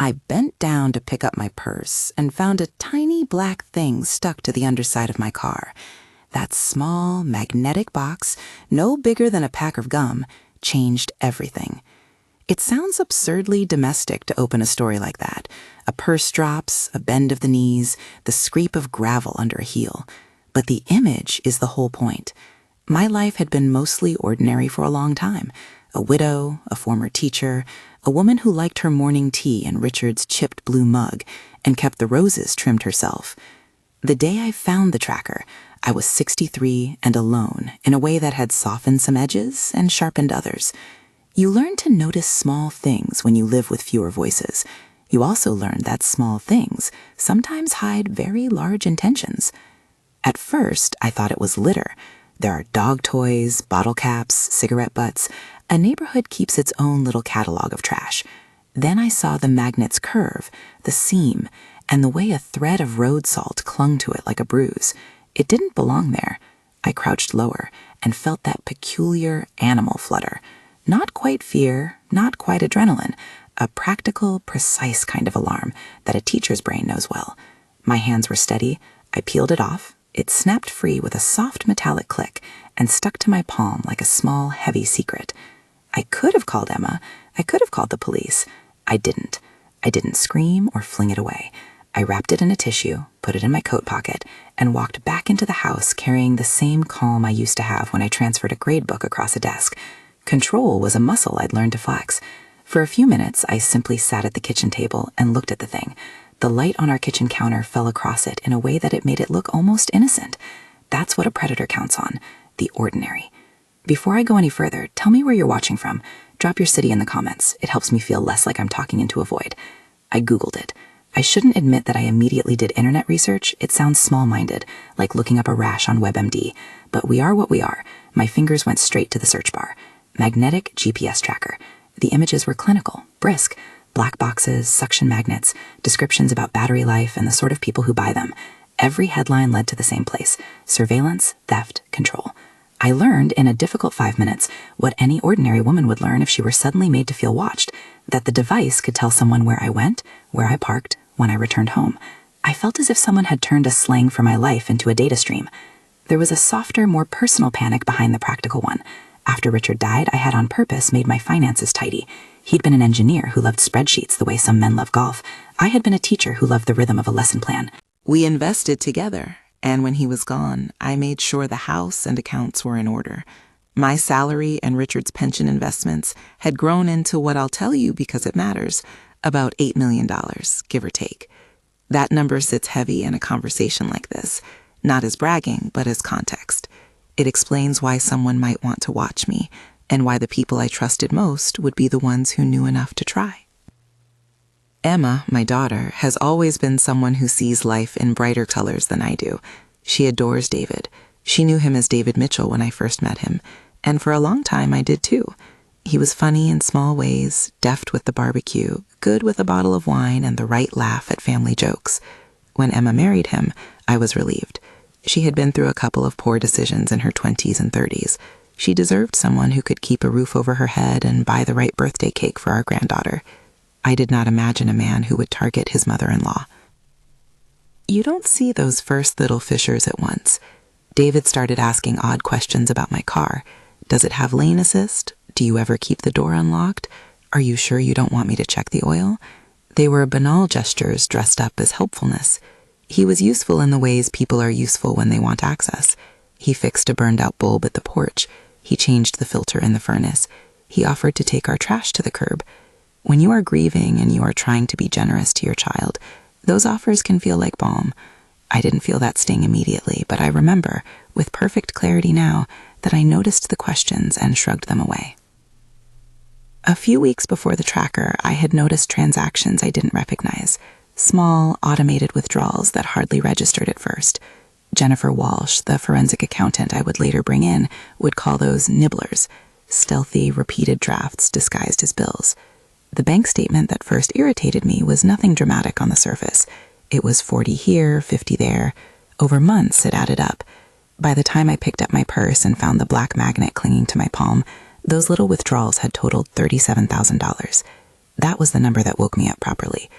I bent down to pick up my purse and found a tiny black thing stuck to the underside of my car. That small, magnetic box, no bigger than a pack of gum, changed everything. It sounds absurdly domestic to open a story like that. A purse drops, a bend of the knees, the scrape of gravel under a heel. But the image is the whole point. My life had been mostly ordinary for a long time. A widow, a former teacher, a woman who liked her morning tea in Richard's chipped blue mug and kept the roses trimmed herself. The day I found the tracker, I was 63 and alone in a way that had softened some edges and sharpened others. You learn to notice small things when you live with fewer voices. You also learn that small things sometimes hide very large intentions. At first, I thought it was litter. There are dog toys, bottle caps, cigarette butts. A neighborhood keeps its own little catalog of trash. Then I saw the magnet's curve, the seam, and the way a thread of road salt clung to it like a bruise. It didn't belong there. I crouched lower and felt that peculiar animal flutter. Not quite fear, not quite adrenaline, a practical, precise kind of alarm that a teacher's brain knows well. My hands were steady. I peeled it off. It snapped free with a soft metallic click and stuck to my palm like a small, heavy secret. I could have called Emma. I could have called the police. I didn't. I didn't scream or fling it away. I wrapped it in a tissue, put it in my coat pocket, and walked back into the house carrying the same calm I used to have when I transferred a grade book across a desk. Control was a muscle I'd learned to flex. For a few minutes, I simply sat at the kitchen table and looked at the thing. The light on our kitchen counter fell across it in a way that it made it look almost innocent. That's what a predator counts on, the ordinary. Before I go any further, tell me where you're watching from. Drop your city in the comments. It helps me feel less like I'm talking into a void. I Googled it. I shouldn't admit that I immediately did internet research. It sounds small-minded, like looking up a rash on WebMD. But we are what we are. My fingers went straight to the search bar. Magnetic GPS tracker. The images were clinical, brisk. Black boxes, suction magnets, descriptions about battery life and the sort of people who buy them. Every headline led to the same place: surveillance, theft, control. I learned in a difficult 5 minutes what any ordinary woman would learn if she were suddenly made to feel watched, that the device could tell someone where I went, where I parked, when I returned home. I felt as if someone had turned a slang for my life into a data stream. There was a softer, more personal panic behind the practical one. After Richard died, I had on purpose made my finances tidy. He'd been an engineer who loved spreadsheets the way some men love golf. I had been a teacher who loved the rhythm of a lesson plan. We invested together, and when he was gone, I made sure the house and accounts were in order. My salary and Richard's pension investments had grown into what I'll tell you because it matters, about $8 million, give or take. That number sits heavy in a conversation like this, not as bragging, but as context. It explains why someone might want to watch me, and why the people I trusted most would be the ones who knew enough to try. Emma, my daughter, has always been someone who sees life in brighter colors than I do. She adores David. She knew him as David Mitchell when I first met him, and for a long time I did too. He was funny in small ways, deft with the barbecue, good with a bottle of wine and the right laugh at family jokes. When Emma married him, I was relieved. She had been through a couple of poor decisions in her 20s and 30s. She deserved someone who could keep a roof over her head and buy the right birthday cake for our granddaughter. I did not imagine a man who would target his mother-in-law. You don't see those first little fissures at once. David started asking odd questions about my car. Does it have lane assist? Do you ever keep the door unlocked? Are you sure you don't want me to check the oil? They were banal gestures dressed up as helpfulness. He was useful in the ways people are useful when they want access. He fixed a burned-out bulb at the porch. He changed the filter in the furnace. He offered to take our trash to the curb. When you are grieving and you are trying to be generous to your child, those offers can feel like balm. I didn't feel that sting immediately, but I remember, with perfect clarity now, that I noticed the questions and shrugged them away. A few weeks before the tracker, I had noticed transactions I didn't recognize. Small, automated withdrawals that hardly registered at first. Jennifer Walsh, the forensic accountant I would later bring in, would call those nibblers, stealthy, repeated drafts disguised as bills. The bank statement that first irritated me was nothing dramatic on the surface. It was 40 here, 50 there. Over months, it added up. By the time I picked up my purse and found the black magnet clinging to my palm, those little withdrawals had totaled $37,000. That was the number that woke me up properly.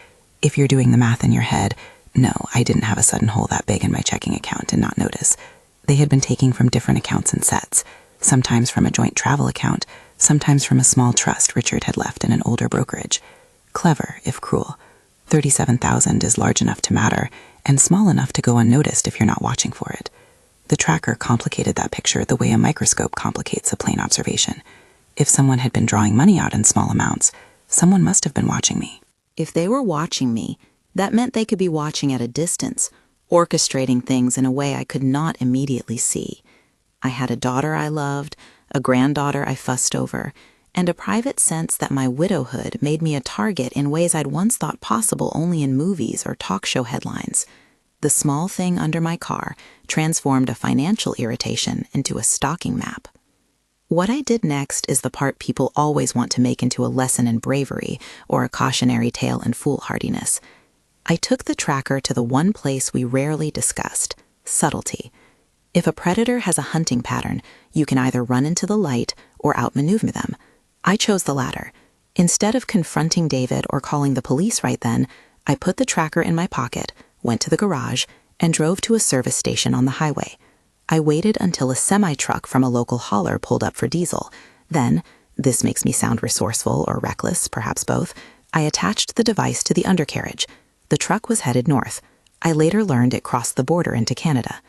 If you're doing the math in your head, no, I didn't have a sudden hole that big in my checking account and not notice. They had been taking from different accounts in sets, sometimes from a joint travel account, sometimes from a small trust Richard had left in an older brokerage. Clever, if cruel. 37,000 is large enough to matter, and small enough to go unnoticed if you're not watching for it. The tracker complicated that picture the way a microscope complicates a plain observation. If someone had been drawing money out in small amounts, someone must have been watching me. If they were watching me, that meant they could be watching at a distance, orchestrating things in a way I could not immediately see. I had a daughter I loved, a granddaughter I fussed over, and a private sense that my widowhood made me a target in ways I'd once thought possible only in movies or talk show headlines. The small thing under my car transformed a financial irritation into a stalking map. What I did next is the part people always want to make into a lesson in bravery or a cautionary tale in foolhardiness. I took the tracker to the one place we rarely discussed: subtlety. If a predator has a hunting pattern, you can either run into the light or outmaneuver them. I chose the latter. Instead of confronting David or calling the police right then, I put the tracker in my pocket, went to the garage, and drove to a service station on the highway. I waited until a semi-truck from a local hauler pulled up for diesel. Then, this makes me sound resourceful or reckless, perhaps both, I attached the device to the undercarriage. The truck was headed north. I later learned it crossed the border into Canada.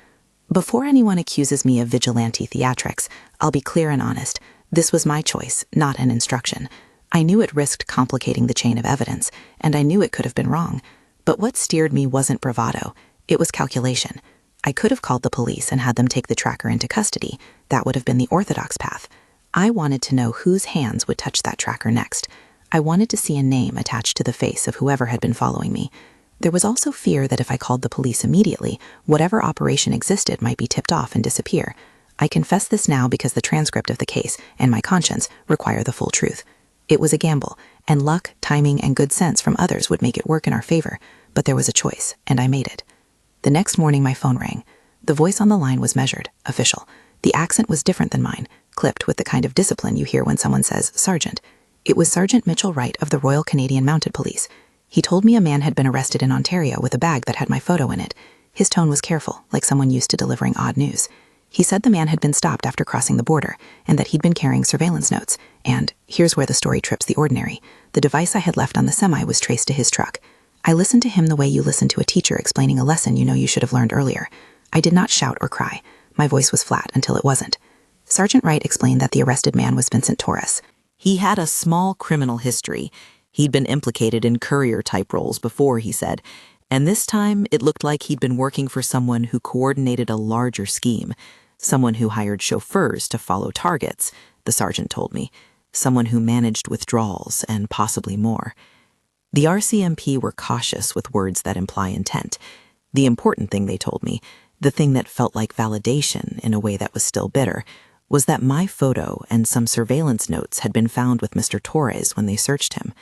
Before anyone accuses me of vigilante theatrics, I'll be clear and honest. This was my choice, not an instruction. I knew it risked complicating the chain of evidence, and I knew it could have been wrong. But what steered me wasn't bravado. It was calculation. I could have called the police and had them take the tracker into custody. That would have been the orthodox path. I wanted to know whose hands would touch that tracker next. I wanted to see a name attached to the face of whoever had been following me. There was also fear that if I called the police immediately, whatever operation existed might be tipped off and disappear. I confess this now because the transcript of the case and my conscience require the full truth. It was a gamble, and luck, timing, and good sense from others would make it work in our favor, but there was a choice, and I made it. The next morning my phone rang. The voice on the line was measured, official. The accent was different than mine, clipped with the kind of discipline you hear when someone says, "Sergeant." It was Sergeant Mitchell Wright of the Royal Canadian Mounted Police. He told me a man had been arrested in Ontario with a bag that had my photo in it. His tone was careful, like someone used to delivering odd news. He said the man had been stopped after crossing the border, and that he'd been carrying surveillance notes. And, here's where the story trips the ordinary, the device I had left on the semi was traced to his truck. I listened to him the way you listen to a teacher explaining a lesson you know you should have learned earlier. I did not shout or cry. My voice was flat until it wasn't. Sergeant Wright explained that the arrested man was Vincent Torres. He had a small criminal history. He'd been implicated in courier-type roles before, he said, and this time it looked like he'd been working for someone who coordinated a larger scheme, someone who hired chauffeurs to follow targets, the sergeant told me, someone who managed withdrawals and possibly more. The RCMP were cautious with words that imply intent. The important thing, they told me, the thing that felt like validation in a way that was still bitter, was that my photo and some surveillance notes had been found with Mr. Torres when they searched him.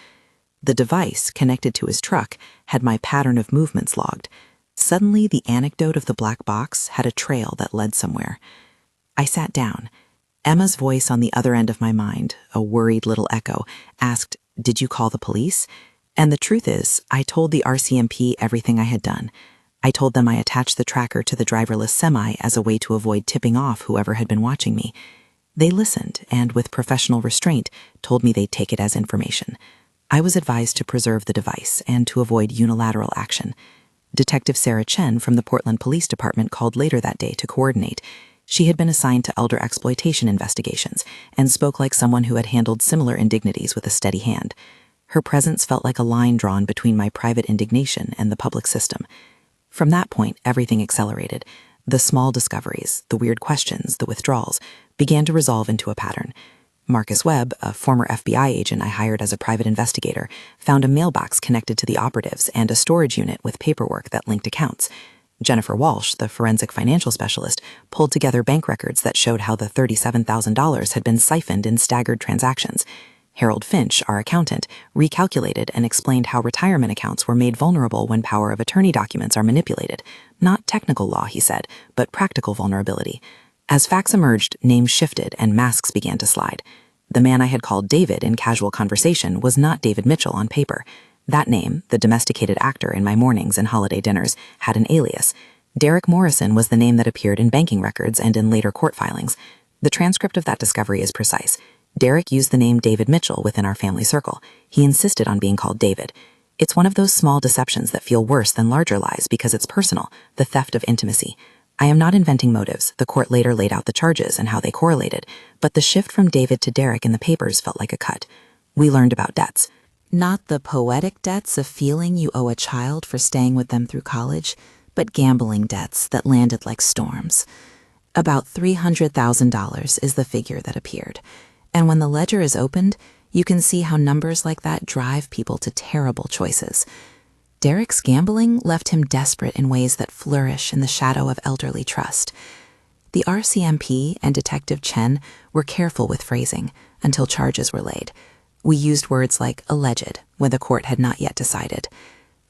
The device, connected to his truck, had my pattern of movements logged. Suddenly, the anecdote of the black box had a trail that led somewhere. I sat down. Emma's voice on the other end of my mind, a worried little echo, asked, "Did you call the police?" And the truth is, I told the RCMP everything I had done. I told them I attached the tracker to the driverless semi as a way to avoid tipping off whoever had been watching me. They listened, and with professional restraint, told me they'd take it as information. I was advised to preserve the device and to avoid unilateral action. Detective Sarah Chen from the Portland Police Department called later that day to coordinate. She had been assigned to elder exploitation investigations and spoke like someone who had handled similar indignities with a steady hand. Her presence felt like a line drawn between my private indignation and the public system. From that point, everything accelerated. The small discoveries, the weird questions, the withdrawals, began to resolve into a pattern. Marcus Webb, a former FBI agent I hired as a private investigator, found a mailbox connected to the operatives and a storage unit with paperwork that linked accounts. Jennifer Walsh, the forensic financial specialist, pulled together bank records that showed how the $37,000 had been siphoned in staggered transactions. Harold Finch, our accountant, recalculated and explained how retirement accounts were made vulnerable when power of attorney documents are manipulated. Not technical law, he said, but practical vulnerability. As facts emerged, names shifted and masks began to slide. The man I had called David in casual conversation was not David Mitchell on paper. That name, the domesticated actor in my mornings and holiday dinners, had an alias. Derek Morrison was the name that appeared in banking records and in later court filings. The transcript of that discovery is precise. Derek used the name David Mitchell within our family circle. He insisted on being called David. It's one of those small deceptions that feel worse than larger lies because it's personal, the theft of intimacy. I am not inventing motives. The court later laid out the charges and how they correlated, but the shift from David to Derek in the papers felt like a cut. We learned about debts. Not the poetic debts of feeling you owe a child for staying with them through college, but gambling debts that landed like storms. About $300,000 is the figure that appeared, and when the ledger is opened, you can see how numbers like that drive people to terrible choices. Derek's gambling left him desperate in ways that flourish in the shadow of elderly trust. The RCMP and Detective Chen were careful with phrasing until charges were laid. We used words like alleged when the court had not yet decided.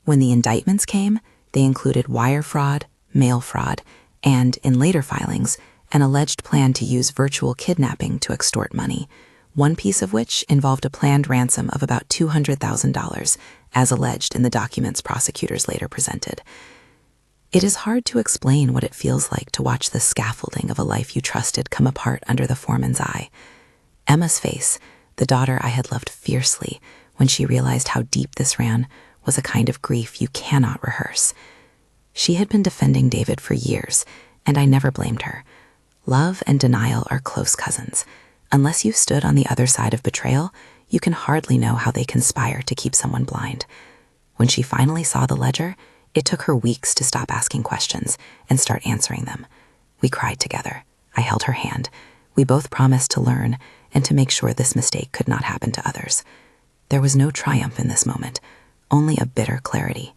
When the indictments came, they included wire fraud, mail fraud, and, in later filings, an alleged plan to use virtual kidnapping to extort money, one piece of which involved a planned ransom of about $200,000, as alleged in the documents prosecutors later presented. It is hard to explain what it feels like to watch the scaffolding of a life you trusted come apart under the foreman's eye. Emma's face, the daughter I had loved fiercely when she realized how deep this ran, was a kind of grief you cannot rehearse. She had been defending David for years, and I never blamed her. Love and denial are close cousins. Unless you stood on the other side of betrayal, you can hardly know how they conspire to keep someone blind. When she finally saw the ledger, it took her weeks to stop asking questions and start answering them. We cried together. I held her hand. We both promised to learn and to make sure this mistake could not happen to others. There was no triumph in this moment, only a bitter clarity.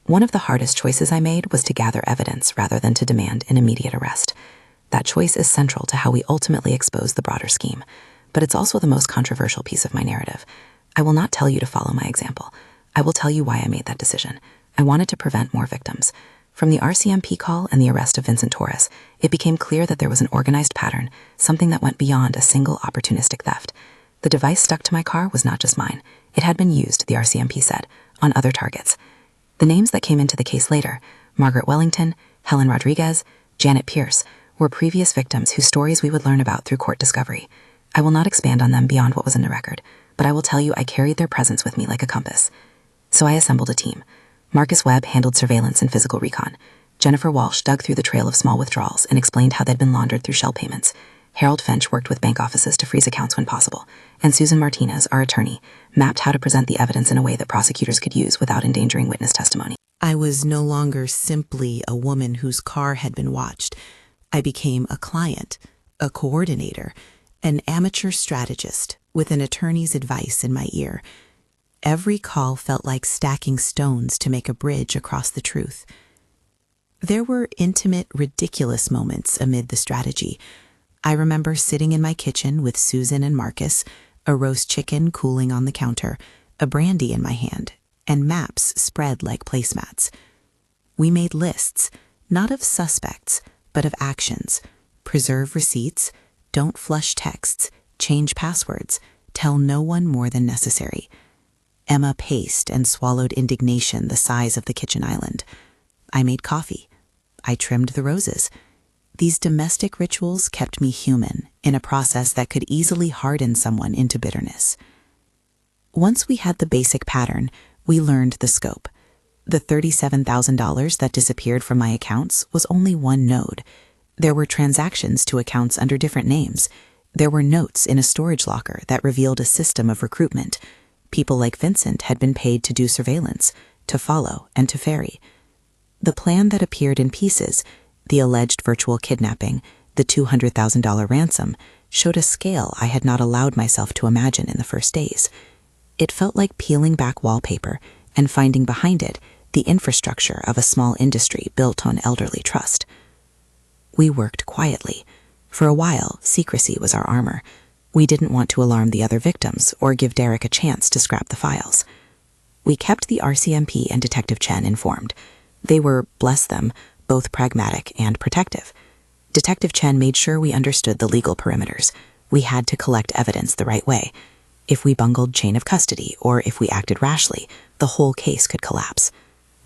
One of the hardest choices I made was to gather evidence rather than to demand an immediate arrest. That choice is central to how we ultimately expose the broader scheme, but it's also the most controversial piece of my narrative. I will not tell you to follow my example. I will tell you why I made that decision. I wanted to prevent more victims. From the RCMP call and the arrest of Vincent Torres, it became clear that there was an organized pattern, something that went beyond a single opportunistic theft. The device stuck to my car was not just mine. It had been used, the RCMP said, on other targets. The names that came into the case later, Margaret Wellington, Helen Rodriguez, Janet Pierce, were previous victims whose stories we would learn about through court discovery. I will not expand on them beyond what was in the record, but I will tell you I carried their presence with me like a compass. So I assembled a team. Marcus Webb handled surveillance and physical recon. Jennifer Walsh dug through the trail of small withdrawals and explained how they'd been laundered through shell payments. Harold Finch worked with bank offices to freeze accounts when possible, and Susan Martinez, our attorney, mapped how to present the evidence in a way that prosecutors could use without endangering witness testimony. I was no longer simply a woman whose car had been watched. I became a client, a coordinator, an amateur strategist with an attorney's advice in my ear. Every call felt like stacking stones to make a bridge across the truth. There were intimate, ridiculous moments amid the strategy. I remember sitting in my kitchen with Susan and Marcus, a roast chicken cooling on the counter, a brandy in my hand, and maps spread like placemats. We made lists, not of suspects, but of actions. Preserve receipts, don't flush texts, change passwords, tell no one more than necessary. Emma paced and swallowed indignation the size of the kitchen island. I made coffee. I trimmed the roses. These domestic rituals kept me human in a process that could easily harden someone into bitterness. Once we had the basic pattern, we learned the scope. The $37,000 that disappeared from my accounts was only one node. There were transactions to accounts under different names. There were notes in a storage locker that revealed a system of recruitment. People like Vincent had been paid to do surveillance, to follow, and to ferry. The plan that appeared in pieces, the alleged virtual kidnapping, the $200,000 ransom, showed a scale I had not allowed myself to imagine in the first days. It felt like peeling back wallpaper and finding behind it the infrastructure of a small industry built on elderly trust. We worked quietly. For a while, secrecy was our armor. We didn't want to alarm the other victims or give Derek a chance to scrap the files. We kept the RCMP and Detective Chen informed. They were, bless them, both pragmatic and protective. Detective Chen made sure we understood the legal perimeters. We had to collect evidence the right way. If we bungled chain of custody, or if we acted rashly, the whole case could collapse.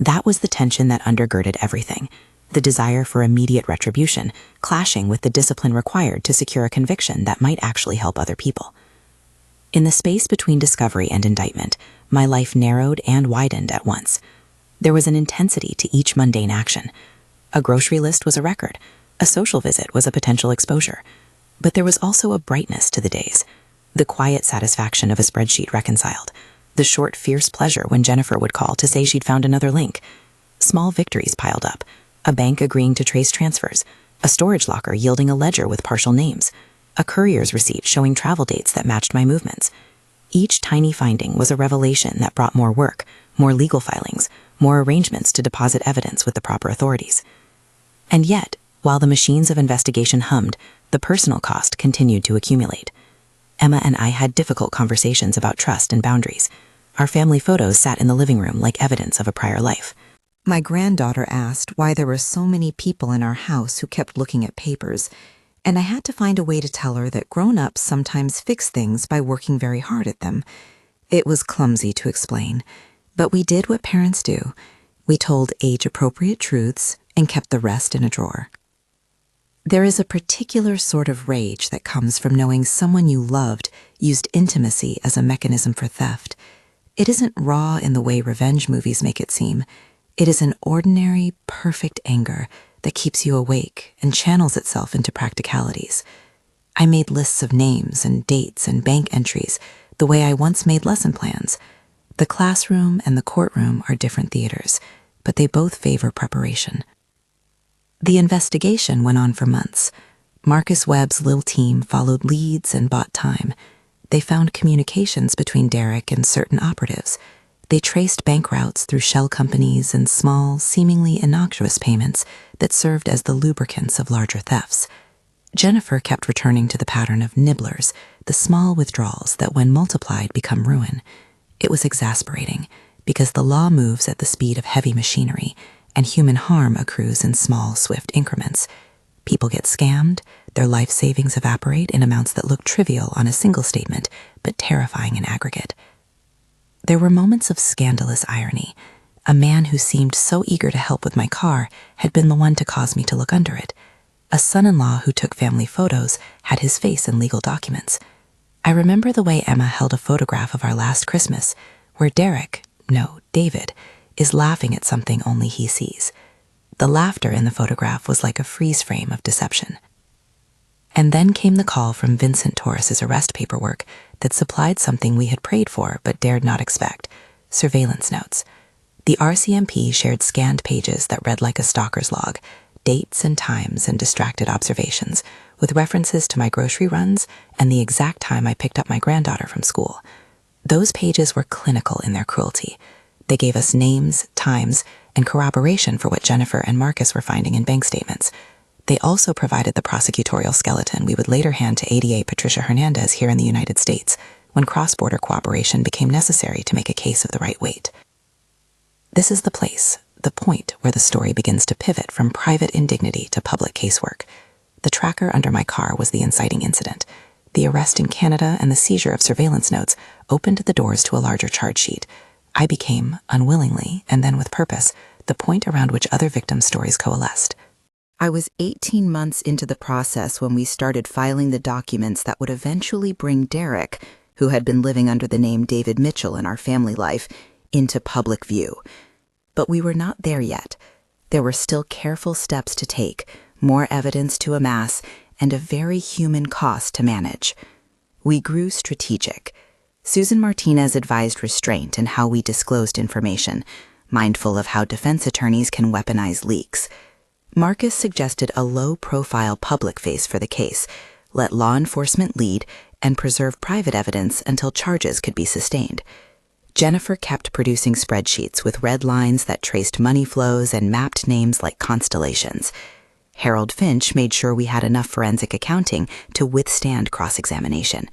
That was the tension that undergirded everything, the desire for immediate retribution, clashing with the discipline required to secure a conviction that might actually help other people. In the space between discovery and indictment, my life narrowed and widened at once. There was an intensity to each mundane action. A grocery list was a record. A social visit was a potential exposure. But there was also a brightness to the days. The quiet satisfaction of a spreadsheet reconciled. The short, fierce pleasure when Jennifer would call to say she'd found another link. Small victories piled up. A bank agreeing to trace transfers. A storage locker yielding a ledger with partial names. A courier's receipt showing travel dates that matched my movements. Each tiny finding was a revelation that brought more work, more legal filings, more arrangements to deposit evidence with the proper authorities. And yet, while the machines of investigation hummed, the personal cost continued to accumulate. Emma and I had difficult conversations about trust and boundaries. Our family photos sat in the living room like evidence of a prior life. My granddaughter asked why there were so many people in our house who kept looking at papers, and I had to find a way to tell her that grown-ups sometimes fix things by working very hard at them. It was clumsy to explain, but we did what parents do. We told age-appropriate truths and kept the rest in a drawer. There is a particular sort of rage that comes from knowing someone you loved used intimacy as a mechanism for theft. It isn't raw in the way revenge movies make it seem. It is an ordinary, perfect anger that keeps you awake and channels itself into practicalities. I made lists of names and dates and bank entries the way I once made lesson plans. The classroom and the courtroom are different theaters, but they both favor preparation. The investigation went on for months. Marcus Webb's little team followed leads and bought time. They found communications between Derek and certain operatives. They traced bank routes through shell companies and small, seemingly innocuous payments that served as the lubricants of larger thefts. Jennifer kept returning to the pattern of nibblers, the small withdrawals that when multiplied become ruin. It was exasperating, because the law moves at the speed of heavy machinery, and human harm accrues in small, swift increments. People get scammed, their life savings evaporate in amounts that look trivial on a single statement, but terrifying in aggregate. There were moments of scandalous irony. A man who seemed so eager to help with my car had been the one to cause me to look under it. A son-in-law who took family photos had his face in legal documents. I remember the way Emma held a photograph of our last Christmas, where David, is laughing at something only he sees. The laughter in the photograph was like a freeze frame of deception. And then came the call from Vincent Torres's arrest paperwork that supplied something we had prayed for but dared not expect: surveillance notes. The RCMP shared scanned pages that read like a stalker's log, dates and times and distracted observations, with references to my grocery runs and the exact time I picked up my granddaughter from school. Those pages were clinical in their cruelty. They gave us names, times, and corroboration for what Jennifer and Marcus were finding in bank statements. They also provided the prosecutorial skeleton we would later hand to ADA Patricia Hernandez here in the United States when cross-border cooperation became necessary to make a case of the right weight. This is the place, the point where the story begins to pivot from private indignity to public casework. The tracker under my car was the inciting incident. The arrest in Canada and the seizure of surveillance notes opened the doors to a larger charge sheet. I became, unwillingly, and then with purpose, the point around which other victims' stories coalesced. I was 18 months into the process when we started filing the documents that would eventually bring Derek, who had been living under the name David Mitchell in our family life, into public view. But we were not there yet. There were still careful steps to take, more evidence to amass, and a very human cost to manage. We grew strategic. Susan Martinez advised restraint in how we disclosed information, mindful of how defense attorneys can weaponize leaks. Marcus suggested a low-profile public face for the case, let law enforcement lead, and preserve private evidence until charges could be sustained. Jennifer kept producing spreadsheets with red lines that traced money flows and mapped names like constellations. Harold Finch made sure we had enough forensic accounting to withstand cross-examination.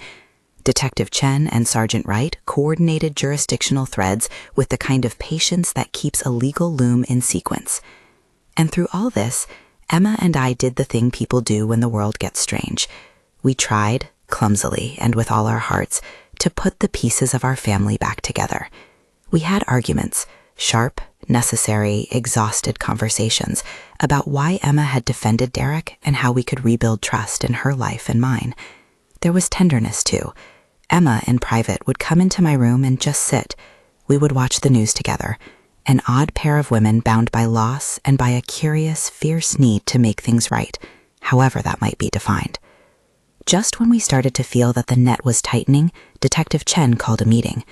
Detective Chen and Sergeant Wright coordinated jurisdictional threads with the kind of patience that keeps a legal loom in sequence. And through all this, Emma and I did the thing people do when the world gets strange. We tried, clumsily and with all our hearts, to put the pieces of our family back together. We had arguments, sharp, necessary, exhausted conversations about why Emma had defended Derek and how we could rebuild trust in her life and mine. There was tenderness, too. Emma, in private, would come into my room and just sit. We would watch the news together, an odd pair of women bound by loss and by a curious, fierce need to make things right, however that might be defined. Just when we started to feel that the net was tightening, Detective Chen called a meeting.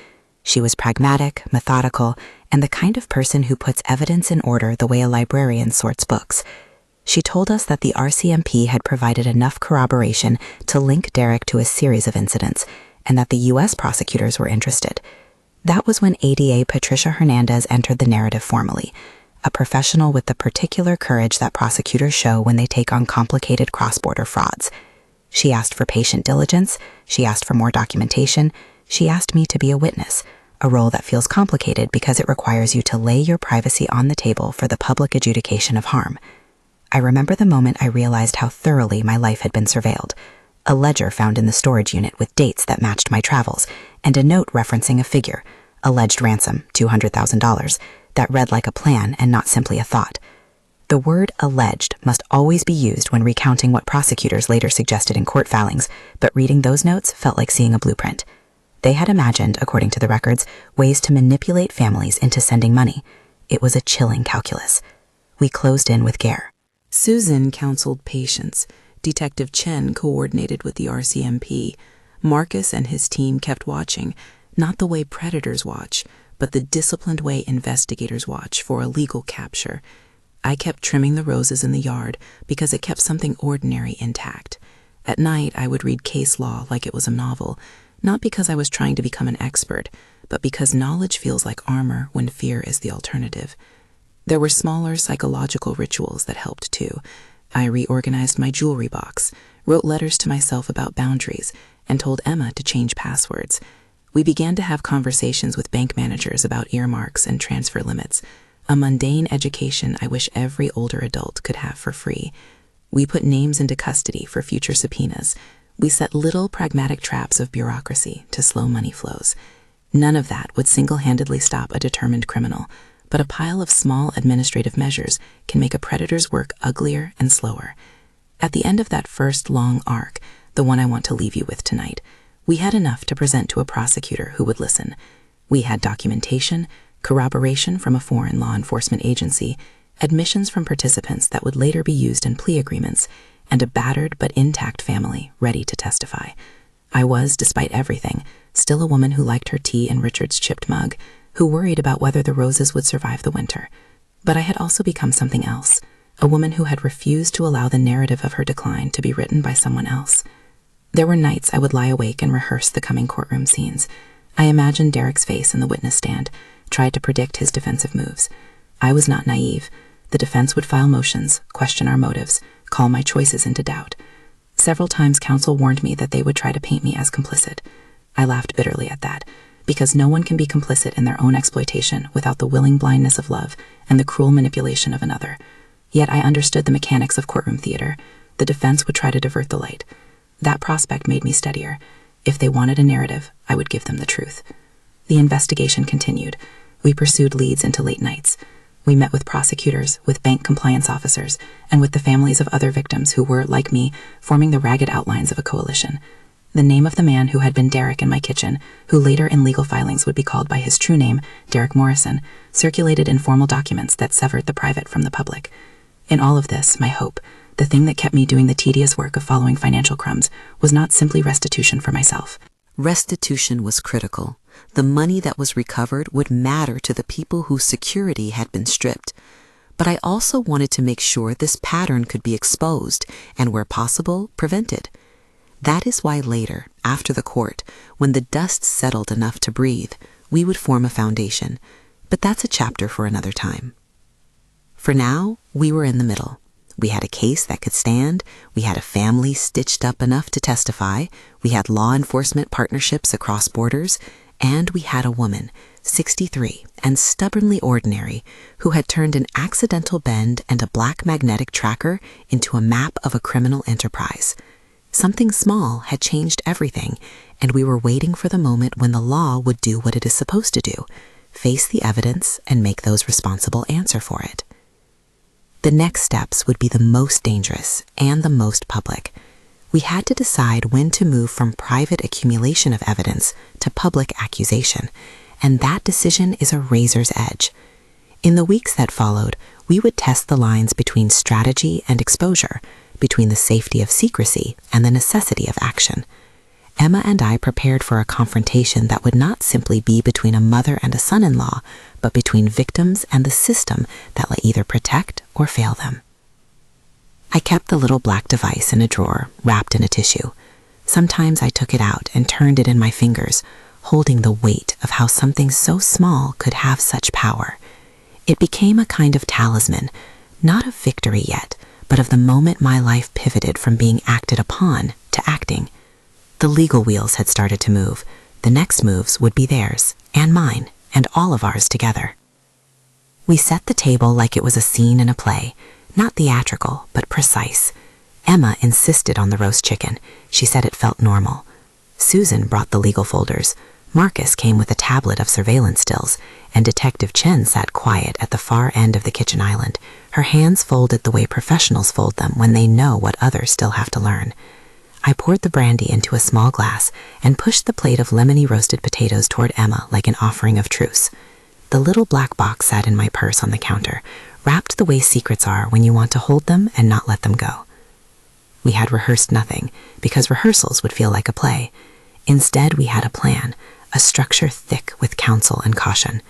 She was pragmatic, methodical, and the kind of person who puts evidence in order the way a librarian sorts books. She told us that the RCMP had provided enough corroboration to link Derek to a series of incidents, and that the U.S. prosecutors were interested. That was when ADA Patricia Hernandez entered the narrative formally, a professional with the particular courage that prosecutors show when they take on complicated cross-border frauds. She asked for patient diligence, she asked for more documentation, she asked me to be a witness, a role that feels complicated because it requires you to lay your privacy on the table for the public adjudication of harm. I remember the moment I realized how thoroughly my life had been surveilled. A ledger found in the storage unit with dates that matched my travels, and a note referencing a figure, alleged ransom, $200,000, that read like a plan and not simply a thought. The word alleged must always be used when recounting what prosecutors later suggested in court filings, but reading those notes felt like seeing a blueprint. They had imagined, according to the records, ways to manipulate families into sending money. It was a chilling calculus. We closed in with Gare. Susan counseled patience. Detective Chen coordinated with the RCMP. Marcus and his team kept watching, not the way predators watch, but the disciplined way investigators watch for a legal capture. I kept trimming the roses in the yard because it kept something ordinary intact. At night, I would read case law like it was a novel, not because I was trying to become an expert, but because knowledge feels like armor when fear is the alternative. There were smaller psychological rituals that helped too. I reorganized my jewelry box, wrote letters to myself about boundaries, and told Emma to change passwords. We began to have conversations with bank managers about earmarks and transfer limits, a mundane education I wish every older adult could have for free. We put names into custody for future subpoenas. We set little pragmatic traps of bureaucracy to slow money flows. None of that would single-handedly stop a determined criminal, but a pile of small administrative measures can make a predator's work uglier and slower. At the end of that first long arc, the one I want to leave you with tonight, we had enough to present to a prosecutor who would listen. We had documentation, corroboration from a foreign law enforcement agency, admissions from participants that would later be used in plea agreements, and a battered but intact family ready to testify. I was, despite everything, still a woman who liked her tea in Richard's chipped mug, who worried about whether the roses would survive the winter. But I had also become something else, a woman who had refused to allow the narrative of her decline to be written by someone else. There were nights I would lie awake and rehearse the coming courtroom scenes. I imagined Derek's face in the witness stand, tried to predict his defensive moves. I was not naive. The defense would file motions, question our motives, call my choices into doubt. Several times counsel warned me that they would try to paint me as complicit. I laughed bitterly at that, because no one can be complicit in their own exploitation without the willing blindness of love and the cruel manipulation of another. Yet I understood the mechanics of courtroom theater. The defense would try to divert the light. That prospect made me steadier. If they wanted a narrative, I would give them the truth. The investigation continued. We pursued leads into late nights. We met with prosecutors, with bank compliance officers, and with the families of other victims who were, like me, forming the ragged outlines of a coalition. The name of the man who had been Derek in my kitchen, who later in legal filings would be called by his true name, Derek Morrison, circulated in formal documents that severed the private from the public. In all of this, my hope, the thing that kept me doing the tedious work of following financial crumbs, was not simply restitution for myself. Restitution was critical. The money that was recovered would matter to the people whose security had been stripped. But I also wanted to make sure this pattern could be exposed and, where possible, prevented. That is why later, after the court, when the dust settled enough to breathe, we would form a foundation. But that's a chapter for another time. For now, we were in the middle. We had a case that could stand, we had a family stitched up enough to testify, we had law enforcement partnerships across borders, and we had a woman, 63 and stubbornly ordinary, who had turned an accidental bend and a black magnetic tracker into a map of a criminal enterprise. Something small had changed everything, and we were waiting for the moment when the law would do what it is supposed to do, face the evidence and make those responsible answer for it. The next steps would be the most dangerous and the most public. We had to decide when to move from private accumulation of evidence to public accusation, and that decision is a razor's edge. In the weeks that followed, we would test the lines between strategy and exposure, between the safety of secrecy and the necessity of action. Emma and I prepared for a confrontation that would not simply be between a mother and a son-in-law, but between victims and the system that will either protect or fail them. I kept the little black device in a drawer, wrapped in a tissue. Sometimes I took it out and turned it in my fingers, holding the weight of how something so small could have such power. It became a kind of talisman, not of victory yet, but of the moment my life pivoted from being acted upon to acting. The legal wheels had started to move. The next moves would be theirs, and mine, and all of ours together. We set the table like it was a scene in a play, not theatrical, but precise. Emma insisted on the roast chicken. She said it felt normal. Susan brought the legal folders. Marcus came with a tablet of surveillance stills, and Detective Chen sat quiet at the far end of the kitchen island, her hands folded the way professionals fold them when they know what others still have to learn. I poured the brandy into a small glass and pushed the plate of lemony roasted potatoes toward Emma like an offering of truce. The little black box sat in my purse on the counter, wrapped the way secrets are when you want to hold them and not let them go. We had rehearsed nothing, because rehearsals would feel like a play. Instead, we had a plan, a structure thick with counsel and caution.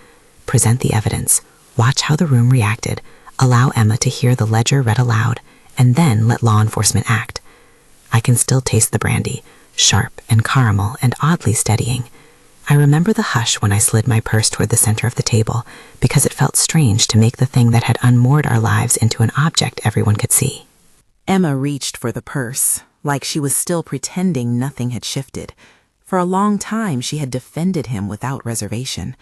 Present the evidence, watch how the room reacted, allow Emma to hear the ledger read aloud, and then let law enforcement act. I can still taste the brandy, sharp and caramel and oddly steadying. I remember the hush when I slid my purse toward the center of the table, because it felt strange to make the thing that had unmoored our lives into an object everyone could see. Emma reached for the purse, like she was still pretending nothing had shifted. For a long time, she had defended him without reservation.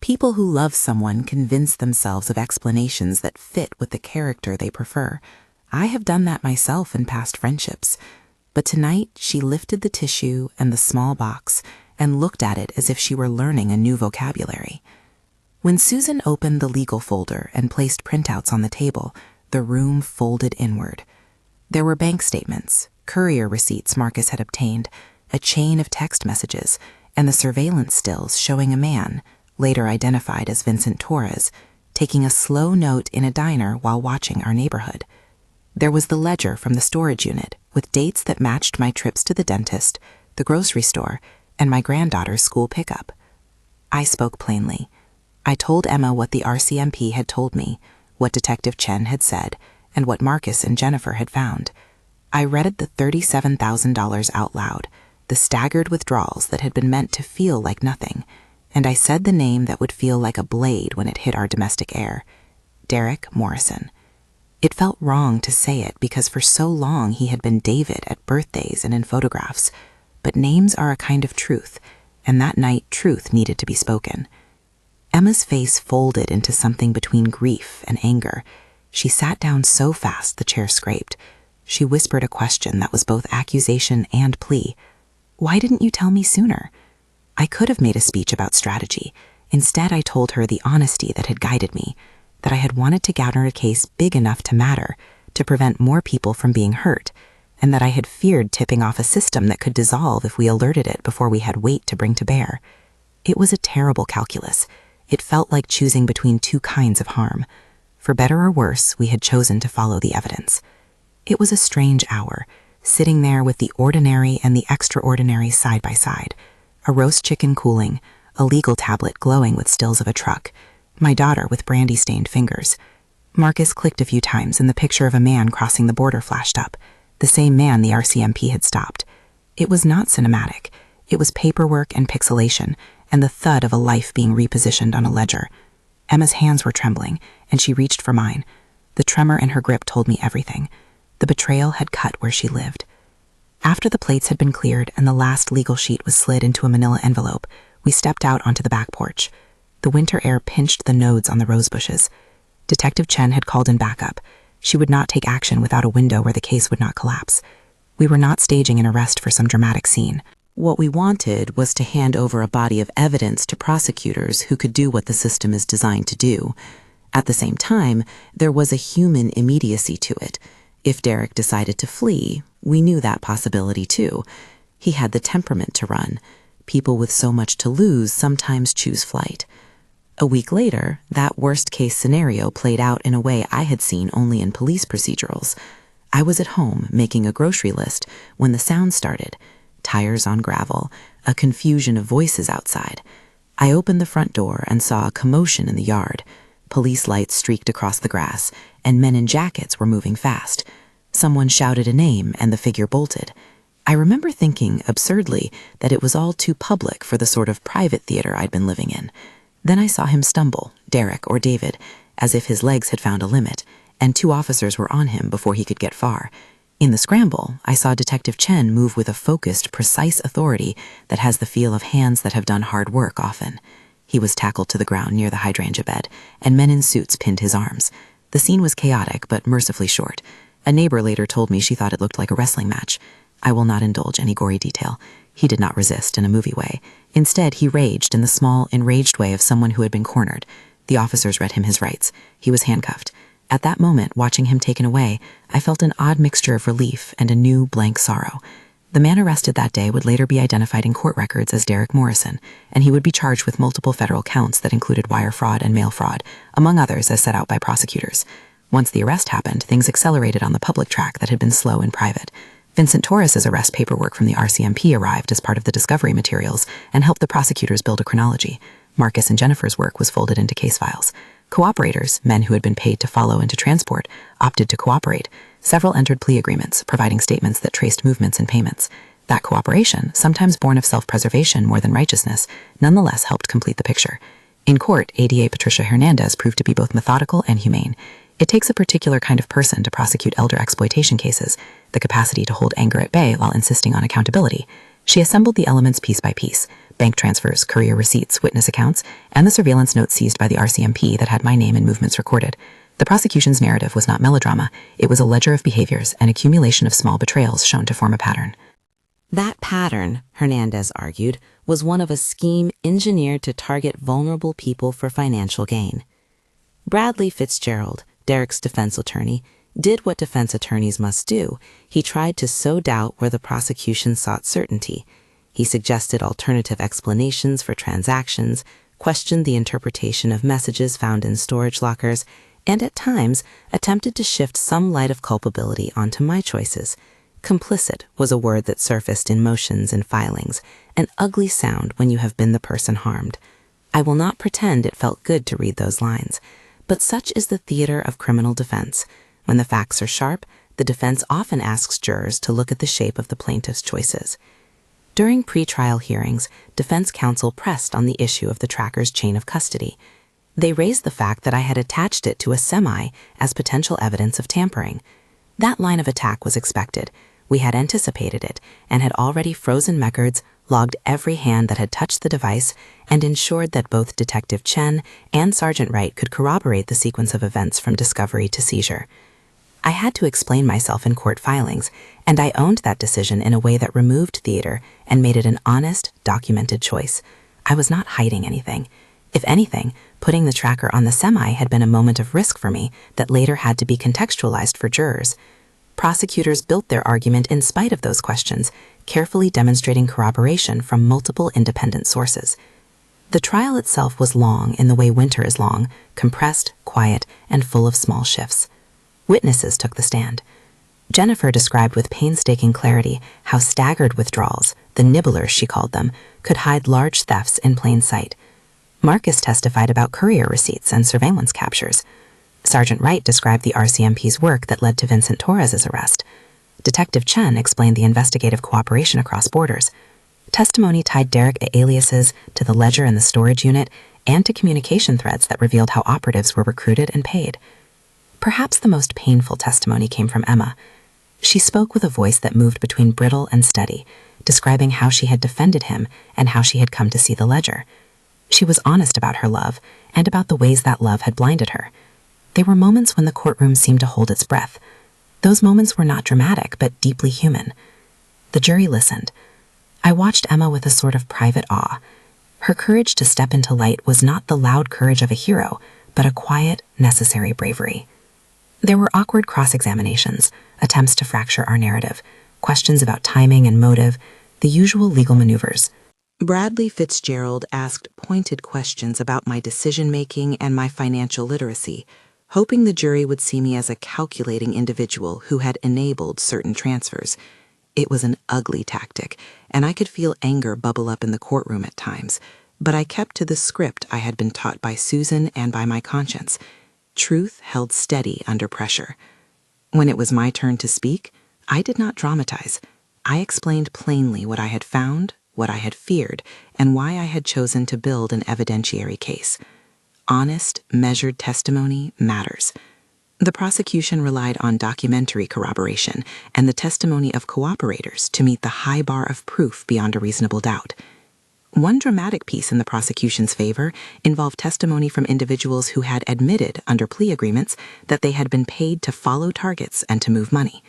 People who love someone convince themselves of explanations that fit with the character they prefer. I have done that myself in past friendships. But tonight, she lifted the tissue and the small box and looked at it as if she were learning a new vocabulary. When Susan opened the legal folder and placed printouts on the table, the room folded inward. There were bank statements, courier receipts Marcus had obtained, a chain of text messages, and the surveillance stills showing a man, later identified as Vincent Torres, taking a slow note in a diner while watching our neighborhood. There was the ledger from the storage unit, with dates that matched my trips to the dentist, the grocery store, and my granddaughter's school pickup. I spoke plainly. I told Emma what the RCMP had told me, what Detective Chen had said, and what Marcus and Jennifer had found. I read the $37,000 out loud, the staggered withdrawals that had been meant to feel like nothing, and I said the name that would feel like a blade when it hit our domestic air, Derek Morrison. It felt wrong to say it because for so long he had been David at birthdays and in photographs, but names are a kind of truth, and that night truth needed to be spoken. Emma's face folded into something between grief and anger. She sat down so fast the chair scraped. She whispered a question that was both accusation and plea. Why didn't you tell me sooner? I could have made a speech about strategy. Instead, I told her the honesty that had guided me, that I had wanted to gather a case big enough to matter, to prevent more people from being hurt, and that I had feared tipping off a system that could dissolve if we alerted it before we had weight to bring to bear. It was a terrible calculus. It felt like choosing between two kinds of harm. For better or worse, we had chosen to follow the evidence. It was a strange hour, sitting there with the ordinary and the extraordinary side by side, a roast chicken cooling, a legal tablet glowing with stills of a truck, my daughter with brandy-stained fingers. Marcus clicked a few times and the picture of a man crossing the border flashed up, the same man the RCMP had stopped. It was not cinematic. It was paperwork and pixelation, and the thud of a life being repositioned on a ledger. Emma's hands were trembling, and she reached for mine. The tremor in her grip told me everything. The betrayal had cut where she lived. After the plates had been cleared and the last legal sheet was slid into a manila envelope, we stepped out onto the back porch. The winter air pinched the nodes on the rose bushes. Detective Chen had called in backup. She would not take action without a window where the case would not collapse. We were not staging an arrest for some dramatic scene. What we wanted was to hand over a body of evidence to prosecutors who could do what the system is designed to do. At the same time, there was a human immediacy to it. If Derek decided to flee, we knew that possibility too. He had the temperament to run. People with so much to lose sometimes choose flight. A week later, that worst-case scenario played out in a way I had seen only in police procedurals. I was at home making a grocery list when the sound started. Tires on gravel, a confusion of voices outside. I opened the front door and saw a commotion in the yard. Police lights streaked across the grass, and men in jackets were moving fast. Someone shouted a name, and the figure bolted. I remember thinking, absurdly, that it was all too public for the sort of private theater I'd been living in. Then I saw him stumble, Derek or David, as if his legs had found a limit, and 2 officers were on him before he could get far. In the scramble, I saw Detective Chen move with a focused, precise authority that has the feel of hands that have done hard work often. He was tackled to the ground near the hydrangea bed, and men in suits pinned his arms. The scene was chaotic, but mercifully short. A neighbor later told me she thought it looked like a wrestling match. I will not indulge any gory detail. He did not resist in a movie way. Instead, he raged in the small, enraged way of someone who had been cornered. The officers read him his rights. He was handcuffed. At that moment, watching him taken away, I felt an odd mixture of relief and a new, blank sorrow. The man arrested that day would later be identified in court records as Derek Morrison, and he would be charged with multiple federal counts that included wire fraud and mail fraud, among others as set out by prosecutors. Once the arrest happened, things accelerated on the public track that had been slow in private. Vincent Torres's arrest paperwork from the RCMP arrived as part of the discovery materials and helped the prosecutors build a chronology. Marcus and Jennifer's work was folded into case files. Cooperators, men who had been paid to follow and to transport, opted to cooperate. Several entered plea agreements, providing statements that traced movements and payments. That cooperation, sometimes born of self-preservation more than righteousness, nonetheless helped complete the picture. In court, ADA Patricia Hernandez proved to be both methodical and humane. It takes a particular kind of person to prosecute elder exploitation cases, the capacity to hold anger at bay while insisting on accountability. She assembled the elements piece by piece: bank transfers, courier receipts, witness accounts, and the surveillance notes seized by the RCMP that had my name and movements recorded. The prosecution's narrative was not melodrama. It was a ledger of behaviors, an accumulation of small betrayals shown to form a pattern. That pattern, Hernandez argued, was one of a scheme engineered to target vulnerable people for financial gain. Bradley Fitzgerald, Derek's defense attorney, did what defense attorneys must do. He tried to sow doubt where the prosecution sought certainty. He suggested alternative explanations for transactions, questioned the interpretation of messages found in storage lockers, and at times attempted to shift some light of culpability onto my choices. Complicit was a word that surfaced in motions and filings, an ugly sound when you have been the person harmed. I will not pretend it felt good to read those lines, but such is the theater of criminal defense. When the facts are sharp, the defense often asks jurors to look at the shape of the plaintiff's choices. During pre-trial hearings, defense counsel pressed on the issue of the tracker's chain of custody. They raised the fact that I had attached it to a semi as potential evidence of tampering. That line of attack was expected. We had anticipated it and had already frozen records, logged every hand that had touched the device, and ensured that both Detective Chen and Sergeant Wright could corroborate the sequence of events from discovery to seizure. I had to explain myself in court filings, and I owned that decision in a way that removed theater and made it an honest, documented choice. I was not hiding anything. If anything, putting the tracker on the semi had been a moment of risk for me that later had to be contextualized for jurors. Prosecutors built their argument in spite of those questions, carefully demonstrating corroboration from multiple independent sources. The trial itself was long in the way winter is long, compressed, quiet, and full of small shifts. Witnesses took the stand. Jennifer described with painstaking clarity how staggered withdrawals, the nibblers she called them, could hide large thefts in plain sight. Marcus testified about courier receipts and surveillance captures. Sergeant Wright described the RCMP's work that led to Vincent Torres's arrest. Detective Chen explained the investigative cooperation across borders. Testimony tied Derek to aliases, to the ledger in the storage unit, and to communication threads that revealed how operatives were recruited and paid. Perhaps the most painful testimony came from Emma. She spoke with a voice that moved between brittle and steady, describing how she had defended him and how she had come to see the ledger. She was honest about her love and about the ways that love had blinded her. There were moments when the courtroom seemed to hold its breath. Those moments were not dramatic, but deeply human. The jury listened. I watched Emma with a sort of private awe. Her courage to step into light was not the loud courage of a hero, but a quiet, necessary bravery. There were awkward cross-examinations, attempts to fracture our narrative, questions about timing and motive, the usual legal maneuvers. Bradley Fitzgerald asked pointed questions about my decision-making and my financial literacy, hoping the jury would see me as a calculating individual who had enabled certain transfers. It was an ugly tactic, and I could feel anger bubble up in the courtroom at times, but I kept to the script I had been taught by Susan and by my conscience. Truth held steady under pressure. When it was my turn to speak, I did not dramatize. I explained plainly what I had found, what I had feared, and why I had chosen to build an evidentiary case. Honest, measured testimony matters. The prosecution relied on documentary corroboration and the testimony of cooperators to meet the high bar of proof beyond a reasonable doubt. One dramatic piece in the prosecution's favor involved testimony from individuals who had admitted under plea agreements that they had been paid to follow targets and to move money.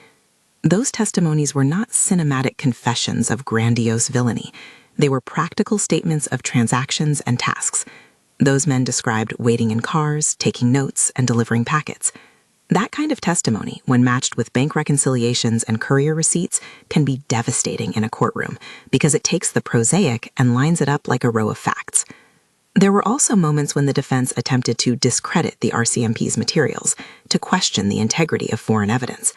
Those testimonies were not cinematic confessions of grandiose villainy. They were practical statements of transactions and tasks. Those men described waiting in cars, taking notes, and delivering packets. That kind of testimony, when matched with bank reconciliations and courier receipts, can be devastating in a courtroom because it takes the prosaic and lines it up like a row of facts. There were also moments when the defense attempted to discredit the RCMP's materials, to question the integrity of foreign evidence.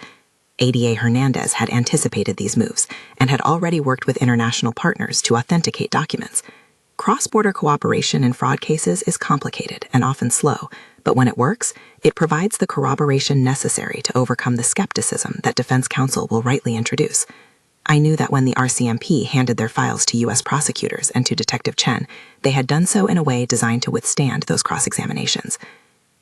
ADA Hernandez had anticipated these moves and had already worked with international partners to authenticate documents. Cross-border cooperation in fraud cases is complicated and often slow, but when it works, it provides the corroboration necessary to overcome the skepticism that defense counsel will rightly introduce. I knew that when the RCMP handed their files to U.S. prosecutors and to Detective Chen, they had done so in a way designed to withstand those cross-examinations.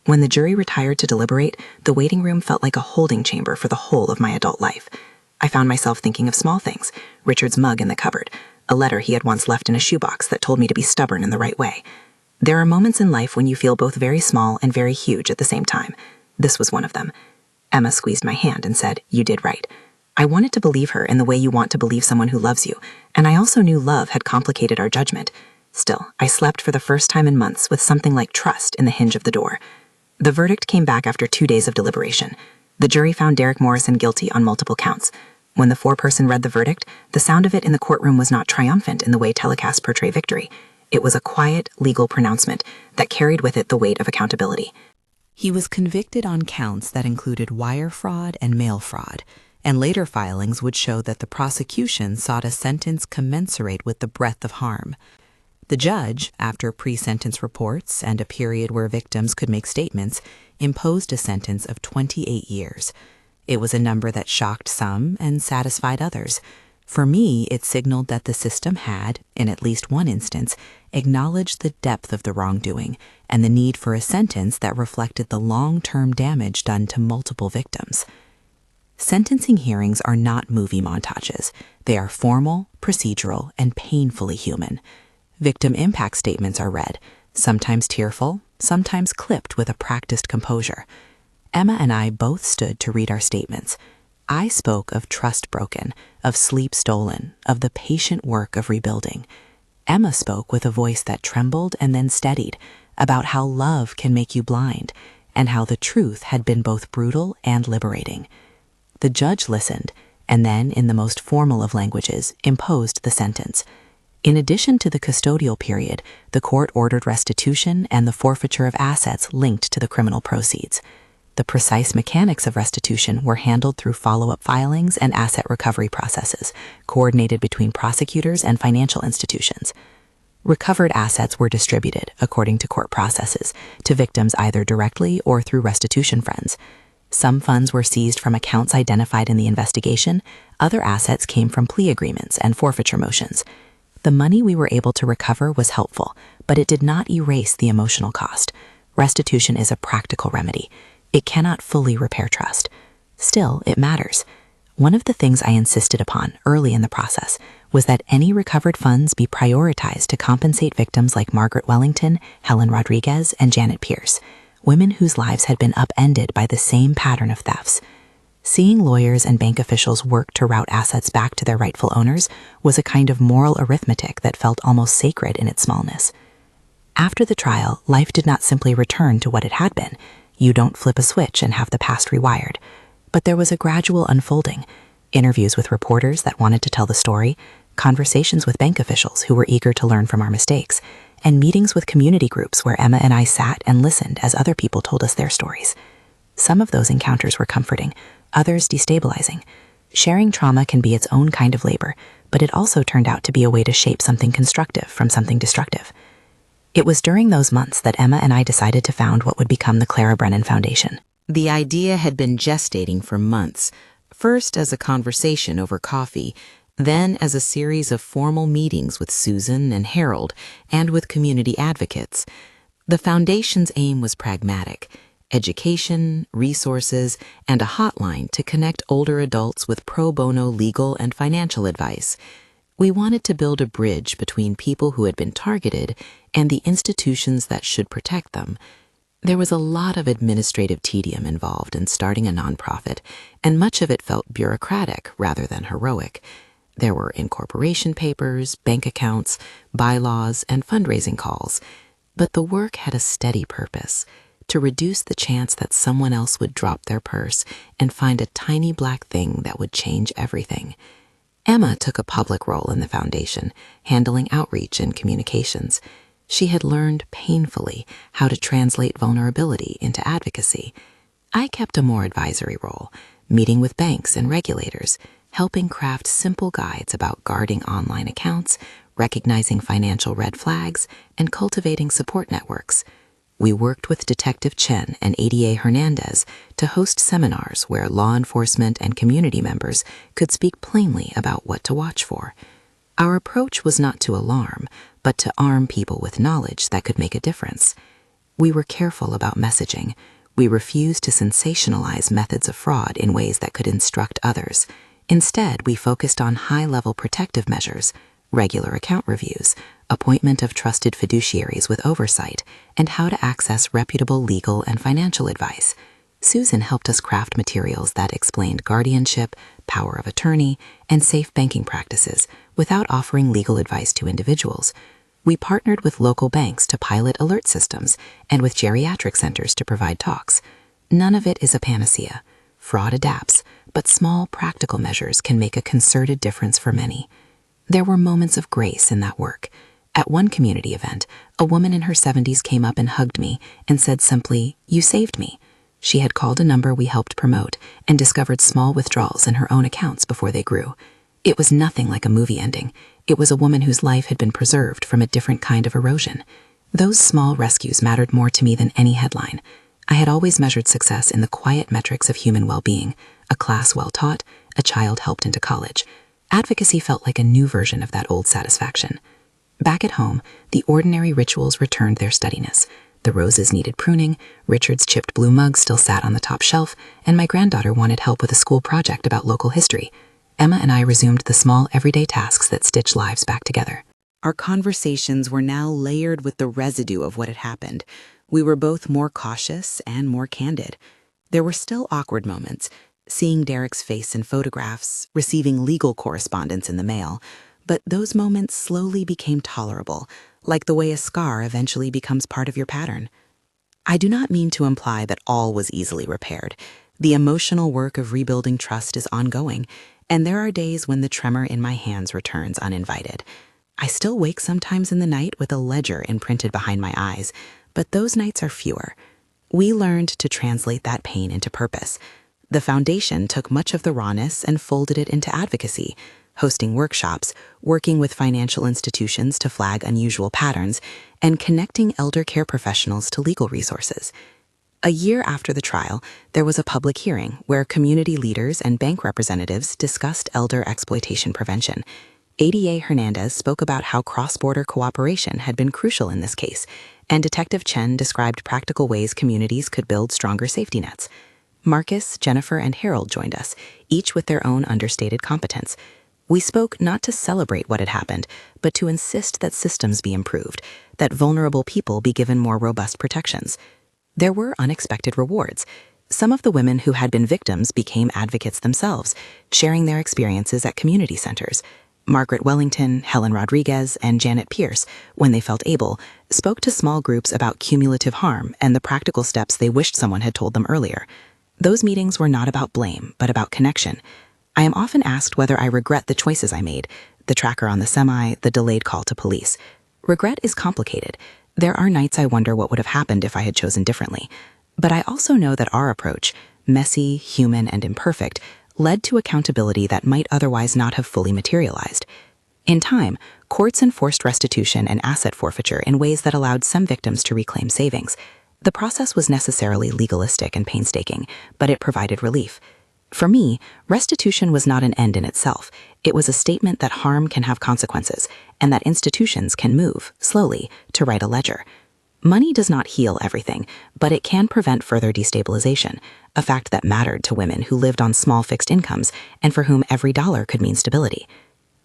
When the jury retired to deliberate, the waiting room felt like a holding chamber for the whole of my adult life. I found myself thinking of small things, Richard's mug in the cupboard, a letter he had once left in a shoebox that told me to be stubborn in the right way. There are moments in life when you feel both very small and very huge at the same time. This was one of them. Emma squeezed my hand and said, "You did right." I wanted to believe her in the way you want to believe someone who loves you, and I also knew love had complicated our judgment. Still, I slept for the first time in months with something like trust in the hinge of the door. The verdict came back after 2 days of deliberation. The jury found Derek Morrison guilty on multiple counts. When the foreperson read the verdict, the sound of it in the courtroom was not triumphant in the way telecasts portray victory. It was a quiet, legal pronouncement that carried with it the weight of accountability. He was convicted on counts that included wire fraud and mail fraud, and later filings would show that the prosecution sought a sentence commensurate with the breadth of harm. The judge, after pre-sentence reports and a period where victims could make statements, imposed a sentence of 28 years. It was a number that shocked some and satisfied others. For me, it signaled that the system had, in at least one instance, acknowledged the depth of the wrongdoing and the need for a sentence that reflected the long-term damage done to multiple victims. Sentencing hearings are not movie montages. They are formal, procedural, and painfully human. Victim impact statements are read, sometimes tearful, sometimes clipped with a practiced composure. Emma and I both stood to read our statements. I spoke of trust broken, of sleep stolen, of the patient work of rebuilding. Emma spoke with a voice that trembled and then steadied, about how love can make you blind, and how the truth had been both brutal and liberating. The judge listened, and then, in the most formal of languages, imposed the sentence. In addition to the custodial period, the court ordered restitution and the forfeiture of assets linked to the criminal proceeds. The precise mechanics of restitution were handled through follow-up filings and asset recovery processes, coordinated between prosecutors and financial institutions. Recovered assets were distributed, according to court processes, to victims either directly or through restitution funds. Some funds were seized from accounts identified in the investigation. Other assets came from plea agreements and forfeiture motions. The money we were able to recover was helpful, but it did not erase the emotional cost. Restitution is a practical remedy. It cannot fully repair trust. Still, it matters. One of the things I insisted upon early in the process was that any recovered funds be prioritized to compensate victims like Margaret Wellington, Helen Rodriguez, and Janet Pierce, women whose lives had been upended by the same pattern of thefts. Seeing lawyers and bank officials work to route assets back to their rightful owners was a kind of moral arithmetic that felt almost sacred in its smallness. After the trial, life did not simply return to what it had been. You don't flip a switch and have the past rewired. But there was a gradual unfolding. Interviews with reporters that wanted to tell the story, conversations with bank officials who were eager to learn from our mistakes, and meetings with community groups where Emma and I sat and listened as other people told us their stories. Some of those encounters were comforting, others destabilizing. Sharing trauma can be its own kind of labor, but it also turned out to be a way to shape something constructive from something destructive. It was during those months that Emma and I decided to found what would become the Clara Brennan Foundation. The idea had been gestating for months, first as a conversation over coffee, then as a series of formal meetings with Susan and Harold and with community advocates. The foundation's aim was pragmatic: education, resources, and a hotline to connect older adults with pro bono legal and financial advice. We wanted to build a bridge between people who had been targeted and the institutions that should protect them. There was a lot of administrative tedium involved in starting a nonprofit, and much of it felt bureaucratic rather than heroic. There were incorporation papers, bank accounts, bylaws, and fundraising calls. But the work had a steady purpose: to reduce the chance that someone else would drop their purse and find a tiny black thing that would change everything. Emma took a public role in the foundation, handling outreach and communications. She had learned painfully how to translate vulnerability into advocacy. I kept a more advisory role, meeting with banks and regulators, helping craft simple guides about guarding online accounts, recognizing financial red flags, and cultivating support networks. We worked with Detective Chen and ADA Hernandez to host seminars where law enforcement and community members could speak plainly about what to watch for. Our approach was not to alarm, but to arm people with knowledge that could make a difference. We were careful about messaging. We refused to sensationalize methods of fraud in ways that could instruct others. Instead, we focused on high-level protective measures: regular account reviews, appointment of trusted fiduciaries with oversight, and how to access reputable legal and financial advice. Susan helped us craft materials that explained guardianship, power of attorney, and safe banking practices without offering legal advice to individuals. We partnered with local banks to pilot alert systems and with geriatric centers to provide talks. None of it is a panacea. Fraud adapts, but small practical measures can make a concerted difference for many. There were moments of grace in that work. At one community event, a woman in her 70s came up and hugged me and said simply, "You saved me." She had called a number we helped promote and discovered small withdrawals in her own accounts before they grew. It was nothing like a movie ending. It was a woman whose life had been preserved from a different kind of erosion. Those small rescues mattered more to me than any headline. I had always measured success in the quiet metrics of human well-being: a class well taught, a child helped into college. Advocacy felt like a new version of that old satisfaction. Back at home, the ordinary rituals returned their steadiness. The roses needed pruning, Richard's chipped blue mug still sat on the top shelf, and my granddaughter wanted help with a school project about local history. Emma and I resumed the small, everyday tasks that stitch lives back together. Our conversations were now layered with the residue of what had happened. We were both more cautious and more candid. There were still awkward moments, seeing Derek's face in photographs, receiving legal correspondence in the mail, but those moments slowly became tolerable, like the way a scar eventually becomes part of your pattern. I do not mean to imply that all was easily repaired. The emotional work of rebuilding trust is ongoing, and there are days when the tremor in my hands returns uninvited. I still wake sometimes in the night with a ledger imprinted behind my eyes, but those nights are fewer. We learned to translate that pain into purpose. The foundation took much of the rawness and folded it into advocacy, hosting workshops, working with financial institutions to flag unusual patterns, and connecting elder care professionals to legal resources. A year after the trial, there was a public hearing where community leaders and bank representatives discussed elder exploitation prevention. ADA Hernandez spoke about how cross-border cooperation had been crucial in this case, and Detective Chen described practical ways communities could build stronger safety nets. Marcus, Jennifer, and Harold joined us, each with their own understated competence. We spoke not to celebrate what had happened, but to insist that systems be improved, that vulnerable people be given more robust protections. There were unexpected rewards. Some of the women who had been victims became advocates themselves, sharing their experiences at community centers. Margaret Wellington, Helen Rodriguez, and Janet Pierce, when they felt able, spoke to small groups about cumulative harm and the practical steps they wished someone had told them earlier. Those meetings were not about blame, but about connection. I am often asked whether I regret the choices I made, the tracker on the semi, the delayed call to police. Regret is complicated. There are nights I wonder what would have happened if I had chosen differently. But I also know that our approach, messy, human, and imperfect, led to accountability that might otherwise not have fully materialized. In time, courts enforced restitution and asset forfeiture in ways that allowed some victims to reclaim savings. The process was necessarily legalistic and painstaking, but it provided relief. For me, restitution was not an end in itself. It was a statement that harm can have consequences, and that institutions can move, slowly, to write a ledger. Money does not heal everything, but it can prevent further destabilization, a fact that mattered to women who lived on small fixed incomes and for whom every dollar could mean stability.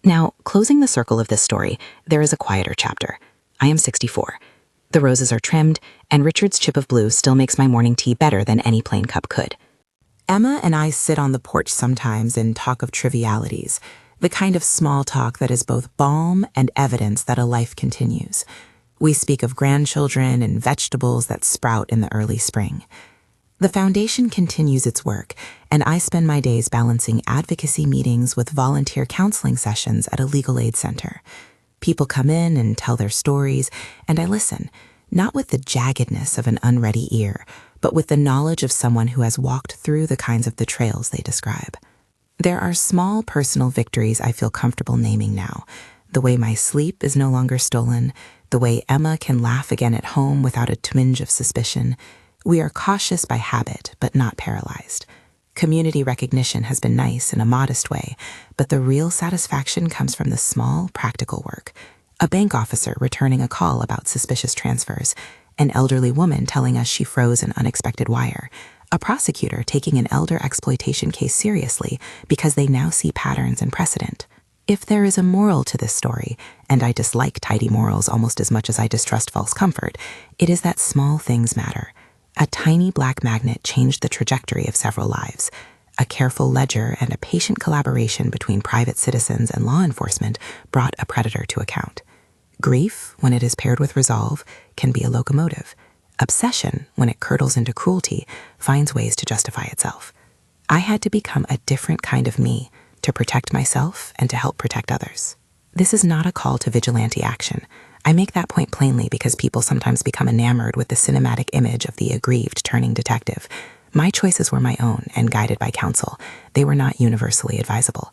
Now, closing the circle of this story, there is a quieter chapter. I am 64. The roses are trimmed, and Richard's chip of blue still makes my morning tea better than any plain cup could. Emma and I sit on the porch sometimes and talk of trivialities, the kind of small talk that is both balm and evidence that a life continues. We speak of grandchildren and vegetables that sprout in the early spring. The foundation continues its work, and I spend my days balancing advocacy meetings with volunteer counseling sessions at a legal aid center. People come in and tell their stories, and I listen, not with the jaggedness of an unready ear, but with the knowledge of someone who has walked through the kinds of betrayals they describe. There are small personal victories I feel comfortable naming now. The way my sleep is no longer stolen, the way Emma can laugh again at home without a twinge of suspicion. We are cautious by habit, but not paralyzed. Community recognition has been nice in a modest way, but the real satisfaction comes from the small, practical work. A bank officer returning a call about suspicious transfers, an elderly woman telling us she froze an unexpected wire, a prosecutor taking an elder exploitation case seriously because they now see patterns and precedent. If there is a moral to this story, and I dislike tidy morals almost as much as I distrust false comfort, it is that small things matter. A tiny black magnet changed the trajectory of several lives. A careful ledger and a patient collaboration between private citizens and law enforcement brought a predator to account. Grief, when it is paired with resolve, can be a locomotive. Obsession, when it curdles into cruelty, finds ways to justify itself. I had to become a different kind of me, to protect myself and to help protect others. This is not a call to vigilante action. I make that point plainly because people sometimes become enamored with the cinematic image of the aggrieved turning detective. My choices were my own and guided by counsel. They were not universally advisable.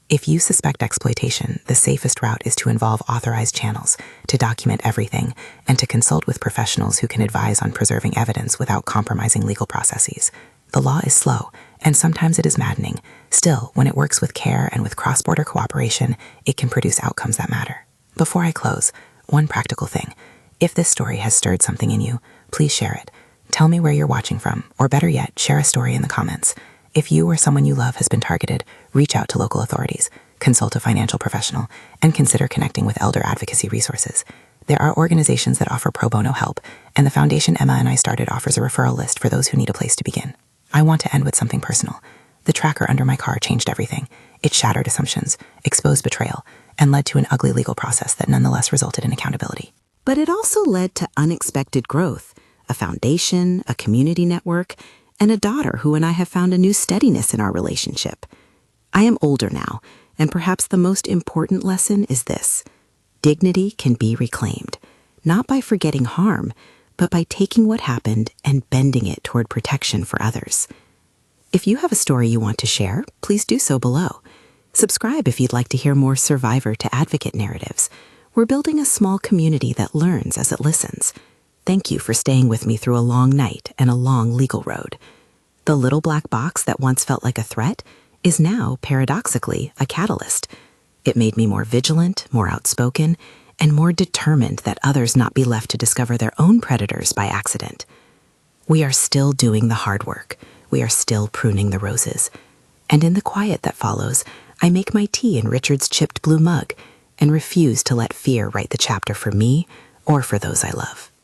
If you suspect exploitation, the safest route is to involve authorized channels, to document everything, and to consult with professionals who can advise on preserving evidence without compromising legal processes. The law is slow, and sometimes it is maddening. Still, when it works with care and with cross-border cooperation, it can produce outcomes that matter. Before I close, one practical thing. If this story has stirred something in you, please share it. Tell me where you're watching from, or better yet, share a story in the comments. If you or someone you love has been targeted, reach out to local authorities, consult a financial professional, and consider connecting with elder advocacy resources. There are organizations that offer pro bono help, and the foundation Emma and I started offers a referral list for those who need a place to begin. I want to end with something personal. The tracker under my car changed everything. It shattered assumptions, exposed betrayal, and led to an ugly legal process that nonetheless resulted in accountability. But it also led to unexpected growth, a foundation, a community network, and a daughter who and I have found a new steadiness in our relationship. I am older now, and perhaps the most important lesson is this. Dignity can be reclaimed, not by forgetting harm, but by taking what happened and bending it toward protection for others. If you have a story you want to share, please do so below. Subscribe if you'd like to hear more survivor to advocate narratives. We're building a small community that learns as it listens. Thank you for staying with me through a long night and a long legal road. The little black box that once felt like a threat is now, paradoxically, a catalyst. It made me more vigilant, more outspoken, and more determined that others not be left to discover their own predators by accident. We are still doing the hard work. We are still pruning the roses. And in the quiet that follows, I make my tea in Richard's chipped blue mug and refuse to let fear write the chapter for me or for those I love.